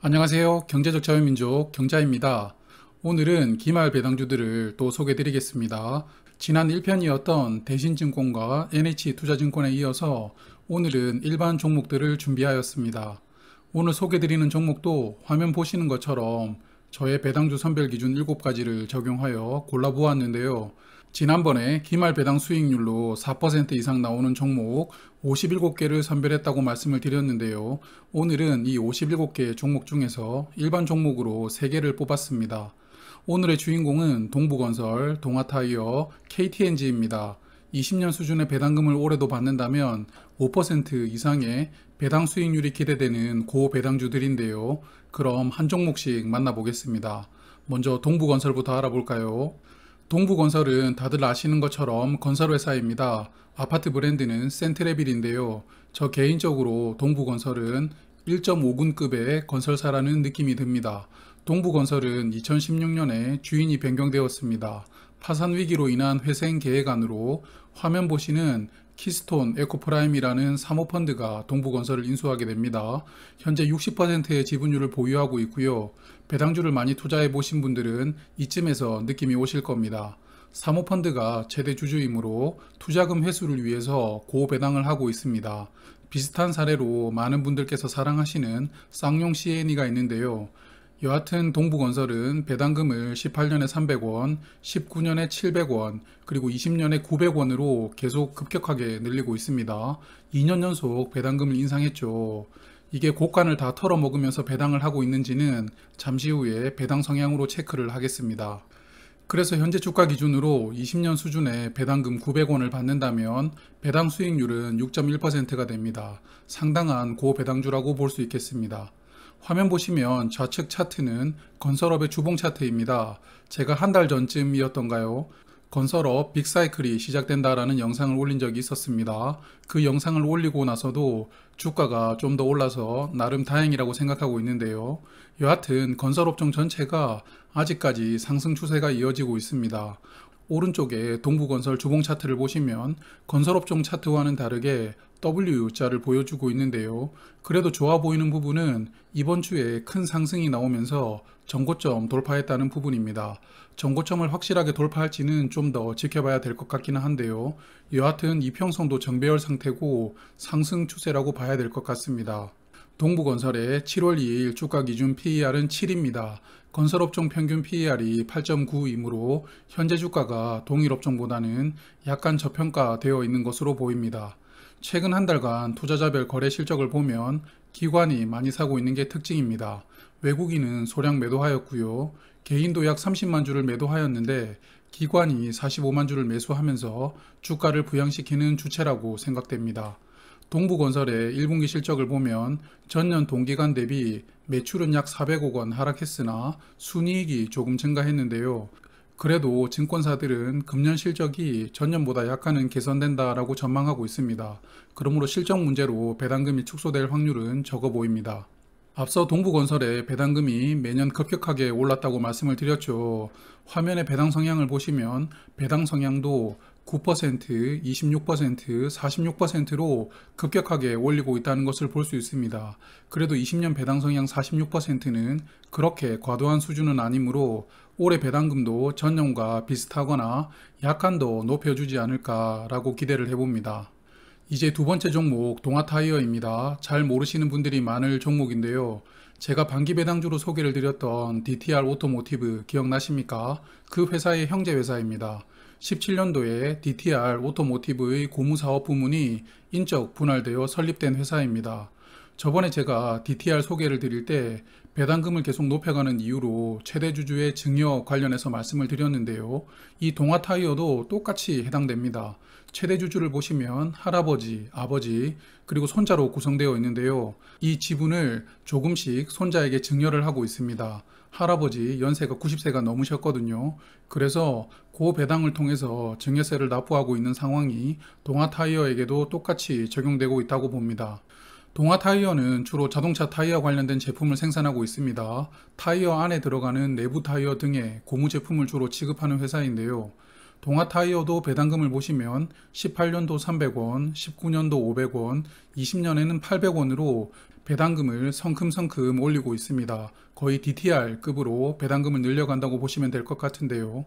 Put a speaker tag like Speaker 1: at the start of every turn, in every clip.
Speaker 1: 안녕하세요. 경제적 자유민족 경자입니다. 오늘은 기말 배당주들을 또 소개해 드리겠습니다. 지난 1편이었던 대신증권과 NH투자증권에 이어서 오늘은 일반 종목들을 준비하였습니다. 오늘 소개해 드리는 종목도 화면 보시는 것처럼 저의 배당주 선별 기준 7가지를 적용하여 골라보았는데요. 지난번에 기말 배당 수익률로 4% 이상 나오는 종목 57개를 선별했다고 말씀을 드렸는데요. 오늘은 이 57개 종목 중에서 일반 종목으로 3개를 뽑았습니다. 오늘의 주인공은 동부건설, 동아타이어, KTNG입니다. 20년 수준의 배당금을 올해도 받는다면 5% 이상의 배당 수익률이 기대되는 고배당주들인데요. 그럼 한 종목씩 만나보겠습니다. 먼저 동부건설부터 알아볼까요? 동부건설은 다들 아시는 것처럼 건설회사입니다. 아파트 브랜드는 센트레빌인데요. 저 개인적으로 동부건설은 1.5군급의 건설사라는 느낌이 듭니다. 동부건설은 2016년에 주인이 변경되었습니다. 파산 위기로 인한 회생 계획안으로 화면 보시는 키스톤 에코프라임이라는 사모펀드가 동부건설을 인수하게 됩니다. 현재 60%의 지분율을 보유하고 있고요. 배당주를 많이 투자해 보신 분들은 이쯤에서 느낌이 오실 겁니다. 사모펀드가 최대 주주이므로 투자금 회수를 위해서 고배당을 하고 있습니다. 비슷한 사례로 많은 분들께서 사랑하시는 쌍용 CNE가 있는데요. 여하튼 동부건설은 배당금을 18년에 300원, 19년에 700원, 그리고 20년에 900원으로 계속 급격하게 늘리고 있습니다. 2년 연속 배당금을 인상했죠. 이게 곡간을 다 털어먹으면서 배당을 하고 있는지는 잠시 후에 배당 성향으로 체크를 하겠습니다. 그래서 현재 주가 기준으로 20년 수준의 배당금 900원을 받는다면 배당 수익률은 6.1%가 됩니다. 상당한 고배당주라고 볼 수 있겠습니다. 화면 보시면 좌측 차트는 건설업의 주봉 차트입니다. 제가 한 달 전쯤이었던가요? 건설업 빅사이클이 시작된다라는 영상을 올린 적이 있었습니다. 그 영상을 올리고 나서도 주가가 좀 더 올라서 나름 다행이라고 생각하고 있는데요. 여하튼 건설업종 전체가 아직까지 상승 추세가 이어지고 있습니다. 오른쪽에 동부건설 주봉 차트를 보시면 건설업종 차트와는 다르게 W자를 보여주고 있는데요. 그래도 좋아 보이는 부분은 이번 주에 큰 상승이 나오면서 전고점 돌파했다는 부분입니다. 전고점을 확실하게 돌파할지는 좀 더 지켜봐야 될 것 같기는 한데요. 여하튼 이평선도 정배열 상태고 상승 추세라고 봐야 될 것 같습니다. 동부건설의 7월 2일 주가 기준 PER은 7입니다. 건설업종 평균 PER이 8.9이므로 현재 주가가 동일 업종보다는 약간 저평가되어 있는 것으로 보입니다. 최근 한 달간 투자자별 거래 실적을 보면 기관이 많이 사고 있는 게 특징입니다. 외국인은 소량 매도하였고요. 개인도 약 30만 주를 매도하였는데 기관이 45만 주를 매수하면서 주가를 부양시키는 주체라고 생각됩니다. 동부건설의 1분기 실적을 보면 전년 동기간 대비 매출은 약 400억 원 하락했으나 순이익이 조금 증가했는데요. 그래도 증권사들은 금년 실적이 전년보다 약간은 개선된다라고 전망하고 있습니다. 그러므로 실적 문제로 배당금이 축소될 확률은 적어 보입니다. 앞서 동부건설의 배당금이 매년 급격하게 올랐다고 말씀을 드렸죠. 화면의 배당 성향을 보시면 배당 성향도 9%, 26%, 46%로 급격하게 올리고 있다는 것을 볼 수 있습니다. 그래도 20년 배당 성향 46%는 그렇게 과도한 수준은 아니므로 올해 배당금도 전년과 비슷하거나 약간 더 높여주지 않을까라고 기대를 해봅니다. 이제 두 번째 종목 동아타이어입니다. 잘 모르시는 분들이 많을 종목인데요. 제가 반기 배당주로 소개를 드렸던 DTR 오토모티브 기억나십니까? 그 회사의 형제 회사입니다. 17년도에 DTR 오토모티브의 고무사업 부문이 인적 분할되어 설립된 회사입니다. 저번에 제가 DTR 소개를 드릴 때 배당금을 계속 높여가는 이유로 최대 주주의 증여 관련해서 말씀을 드렸는데요. 이 동아타이어도 똑같이 해당됩니다. 최대 주주를 보시면 할아버지, 아버지, 그리고 손자로 구성되어 있는데요. 이 지분을 조금씩 손자에게 증여를 하고 있습니다. 할아버지 연세가 90세가 넘으셨거든요. 그래서 고배당을 통해서 증여세를 납부하고 있는 상황이 동아타이어에게도 똑같이 적용되고 있다고 봅니다. 동아타이어는 주로 자동차 타이어 관련된 제품을 생산하고 있습니다. 타이어 안에 들어가는 내부 타이어 등의 고무 제품을 주로 취급하는 회사인데요. 동아타이어도 배당금을 보시면 18년도 300원, 19년도 500원, 20년에는 800원으로 배당금을 성큼성큼 올리고 있습니다. 거의 DTR급으로 배당금을 늘려간다고 보시면 될 것 같은데요.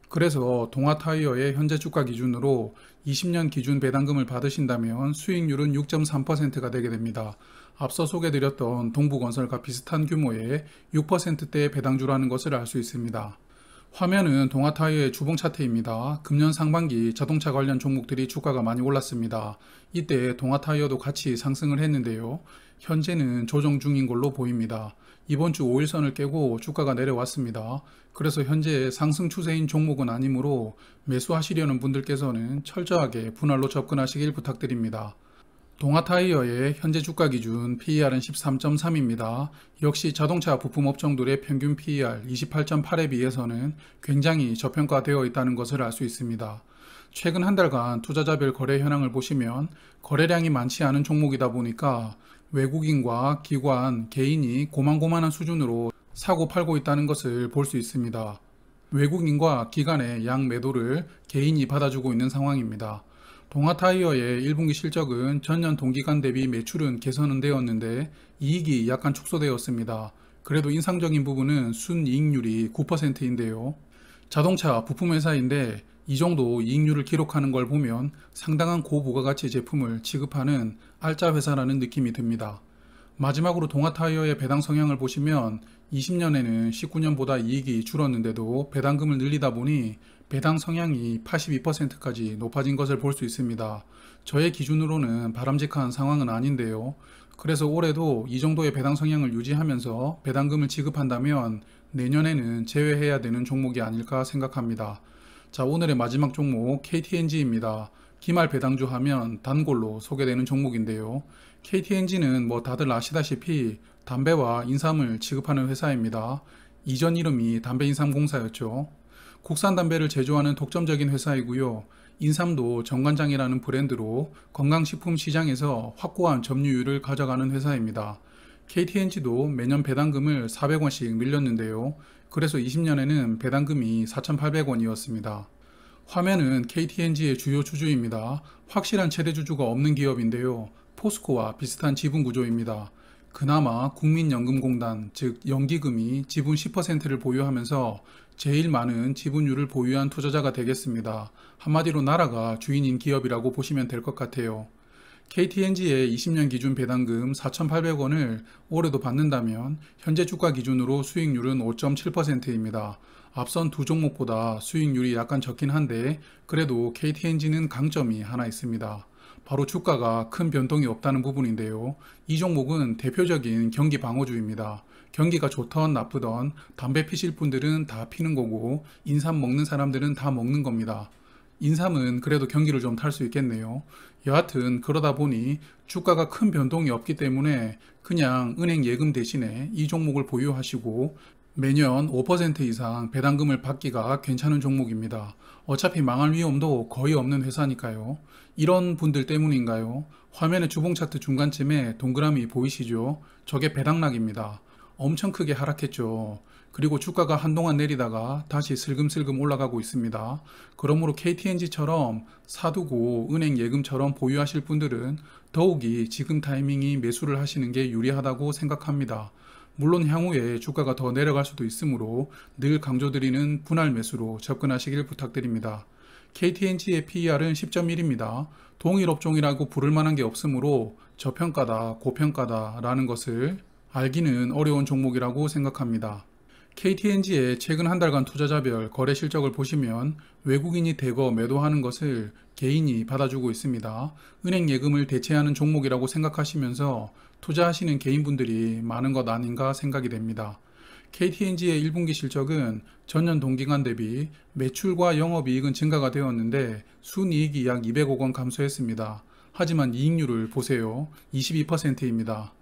Speaker 1: 그래서 동아타이어의 현재 주가 기준으로 20년 기준 배당금을 받으신다면 수익률은 6.3%가 되게 됩니다. 앞서 소개드렸던 동부건설과 비슷한 규모의 6%대의 배당주라는 것을 알 수 있습니다. 화면은 동아타이어의 주봉 차트입니다. 금년 상반기 자동차 관련 종목들이 주가가 많이 올랐습니다. 이때 동아타이어도 같이 상승을 했는데요. 현재는 조정 중인 걸로 보입니다. 이번 주 5일선을 깨고 주가가 내려왔습니다. 그래서 현재 상승 추세인 종목은 아니므로 매수하시려는 분들께서는 철저하게 분할로 접근하시길 부탁드립니다. 동아타이어의 현재 주가 기준 PER은 13.3입니다. 역시 자동차 부품 업종들의 평균 PER 28.8에 비해서는 굉장히 저평가되어 있다는 것을 알 수 있습니다. 최근 한 달간 투자자별 거래 현황을 보시면 거래량이 많지 않은 종목이다 보니까 외국인과 기관, 개인이 고만고만한 수준으로 사고 팔고 있다는 것을 볼 수 있습니다. 외국인과 기관의 양 매도를 개인이 받아주고 있는 상황입니다. 동아타이어의 1분기 실적은 전년 동기간 대비 매출은 개선은 되었는데 이익이 약간 축소되었습니다. 그래도 인상적인 부분은 순이익률이 9%인데요. 자동차 부품 회사인데 이 정도 이익률을 기록하는 걸 보면 상당한 고부가가치 제품을 취급하는 알짜 회사라는 느낌이 듭니다. 마지막으로 동아타이어의 배당 성향을 보시면 20년에는 19년보다 이익이 줄었는데도 배당금을 늘리다 보니 배당 성향이 82%까지 높아진 것을 볼 수 있습니다. 저의 기준으로는 바람직한 상황은 아닌데요. 그래서 올해도 이 정도의 배당 성향을 유지하면서 배당금을 지급한다면 내년에는 제외해야 되는 종목이 아닐까 생각합니다. 자, 오늘의 마지막 종목 KTNG입니다. 기말 배당주 하면 단골로 소개되는 종목인데요. KTNG는 뭐 다들 아시다시피 담배와 인삼을 취급하는 회사입니다. 이전 이름이 담배인삼공사였죠. 국산 담배를 제조하는 독점적인 회사이고요. 인삼도 정관장이라는 브랜드로 건강식품 시장에서 확고한 점유율을 가져가는 회사입니다. KTNG도 매년 배당금을 400원씩 밀렸는데요. 그래서 20년에는 배당금이 4,800원이었습니다. 화면은 KTNG의 주요 주주입니다. 확실한 최대 주주가 없는 기업인데요. 포스코와 비슷한 지분 구조입니다. 그나마 국민연금공단, 즉 연기금이 지분 10%를 보유하면서 제일 많은 지분율을 보유한 투자자가 되겠습니다. 한마디로 나라가 주인인 기업이라고 보시면 될 것 같아요. KTNG의 20년 기준 배당금 4,800원을 올해도 받는다면 현재 주가 기준으로 수익률은 5.7%입니다. 앞선 두 종목보다 수익률이 약간 적긴 한데 그래도 KTNG는 강점이 하나 있습니다. 바로 주가가 큰 변동이 없다는 부분인데요. 이 종목은 대표적인 경기 방어주입니다. 경기가 좋던 나쁘던 담배 피실 분들은 다 피는 거고 인삼 먹는 사람들은 다 먹는 겁니다. 인삼은 그래도 경기를 좀 탈 수 있겠네요. 여하튼 그러다 보니 주가가 큰 변동이 없기 때문에 그냥 은행 예금 대신에 이 종목을 보유하시고 매년 5% 이상 배당금을 받기가 괜찮은 종목입니다. 어차피 망할 위험도 거의 없는 회사니까요. 이런 분들 때문인가요? 화면의 주봉 차트 중간쯤에 동그라미 보이시죠? 저게 배당락입니다. 엄청 크게 하락했죠. 그리고 주가가 한동안 내리다가 다시 슬금슬금 올라가고 있습니다. 그러므로 KTNG처럼 사두고 은행 예금처럼 보유하실 분들은 더욱이 지금 타이밍이 매수를 하시는 게 유리하다고 생각합니다. 물론 향후에 주가가 더 내려갈 수도 있으므로 늘 강조드리는 분할 매수로 접근하시길 부탁드립니다. KTNG의 PER은 10.1입니다. 동일 업종이라고 부를 만한 게 없으므로 저평가다, 고평가다 라는 것을 알기는 어려운 종목이라고 생각합니다. KTNG의 최근 한 달간 투자자별 거래 실적을 보시면 외국인이 대거 매도하는 것을 개인이 받아주고 있습니다. 은행 예금을 대체하는 종목이라고 생각하시면서 투자하시는 개인분들이 많은 것 아닌가 생각이 됩니다. KTNG의 1분기 실적은 전년 동기간 대비 매출과 영업이익은 증가가 되었는데 순이익이 약 200억 원 감소했습니다. 하지만 이익률을 보세요. 22%입니다.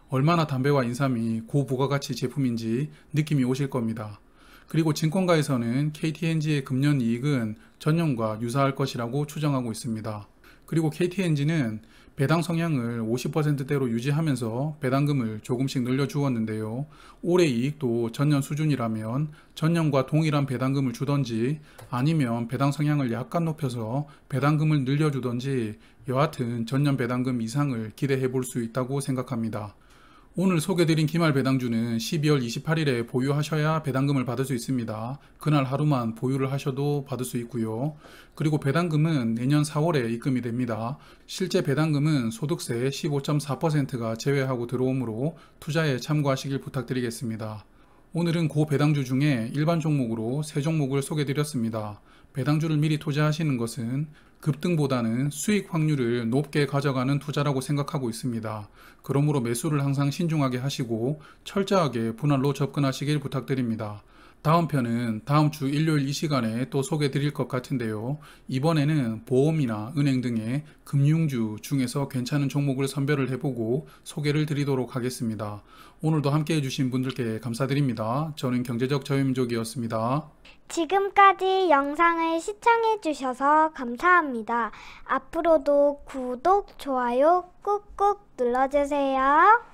Speaker 1: 얼마나 담배와 인삼이 고부가가치 제품인지 느낌이 오실 겁니다. 그리고 증권가에서는 KTNG의 금년 이익은 전년과 유사할 것이라고 추정하고 있습니다. 그리고 KTNG는 배당 성향을 50%대로 유지하면서 배당금을 조금씩 늘려주었는데요. 올해 이익도 전년 수준이라면 전년과 동일한 배당금을 주던지 아니면 배당 성향을 약간 높여서 배당금을 늘려주던지 여하튼 전년 배당금 이상을 기대해 볼 수 있다고 생각합니다. 오늘 소개드린 기말 배당주는 12월 28일에 보유하셔야 배당금을 받을 수 있습니다. 그날 하루만 보유를 하셔도 받을 수 있고요. 그리고 배당금은 내년 4월에 입금이 됩니다. 실제 배당금은 소득세 15.4%가 제외하고 들어오므로 투자에 참고하시길 부탁드리겠습니다. 오늘은 고 배당주 중에 일반 종목으로 3종목을 소개드렸습니다. 배당주를 미리 투자하시는 것은 급등보다는 수익 확률을 높게 가져가는 투자라고 생각하고 있습니다. 그러므로 매수를 항상 신중하게 하시고 철저하게 분할로 접근하시길 부탁드립니다. 다음 편은 다음 주 일요일 이 시간에 또 소개 드릴 것 같은데요. 이번에는 보험이나 은행 등의 금융주 중에서 괜찮은 종목을 선별을 해보고 소개를 드리도록 하겠습니다. 오늘도 함께 해주신 분들께 감사드립니다. 저는 경제적 자유민족이었습니다.
Speaker 2: 지금까지 영상을 시청해 주셔서 감사합니다. 앞으로도 구독, 좋아요 꾹꾹 눌러주세요.